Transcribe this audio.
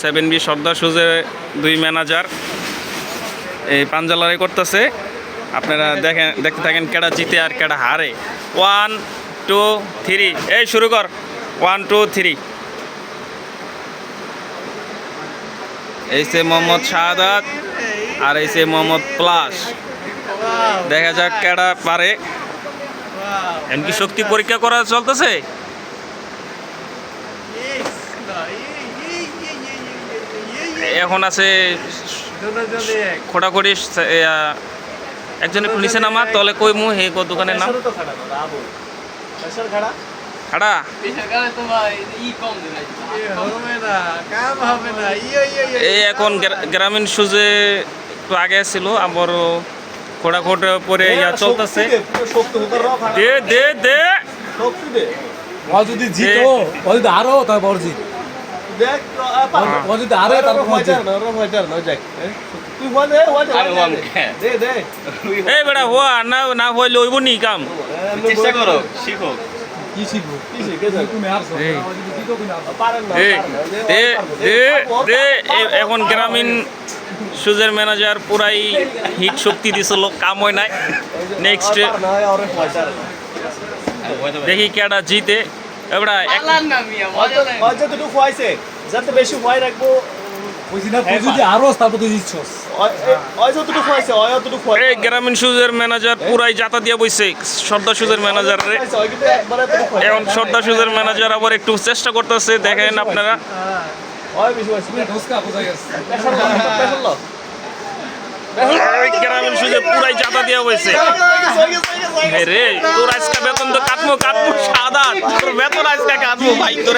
7B সর্দার সুজে দুই manager এই পাঞ্জালারি করতেছে। আপনারা দেখতে থাকেন কেডা জিতে আর কেডা হারে। 1 2 3 এই শুরু কর। 1 2 3। এই সে মোহাম্মদ শাহাদাত আর এই সে মোহাম্মদ প্লাস। দেখা যাক কেডা পারে। এমনকি শক্তি পরীক্ষা করা চলতেছে। এখন আছে খোটাখড়ি। একজন একটু নিচে নামা তলে কই মু হে কো দোকানের নাম খাড়া। এই এখন গ্রামীণ সুজে একটু আগে ছিল আবার খোটাখোট পরে ইয়া চলতেছে। দে দে দে যদি জিতো যদি আরো তারপর জিত যদি আরো তারপর এই বেটা হওয়া না না হইলে হইব নি কাম। চেষ্টা করো, শিখো। কি শিখবো তুমি আর এখন গ্রামীণ সুজের ম্যানেজার পুরাই হিট শক্তি দিছিল, কাম হয় নাই। নেক্সট দেখি কেডা জিতে। এবারে যাতে বেশি ভয় রাখবো যদি আরো তারপর তুই জিতছস এই গ্রামীণ সুজের ম্যানেজার পুরাই জাতা দিয়ে বইছে সর্দার সুজের ম্যানেজার রে। এখন সর্দার সুজের ম্যানেজার আবার একটু চেষ্টা করতেছে, দেখেন আপনারা। গ্রামীণ সুজে পুরাই জাতা দিয়ে বইছে রে। তোর আজকে বেতন তো কাটবো সাদা, তোর বেতন আজকে কাটবো ভাই তোর।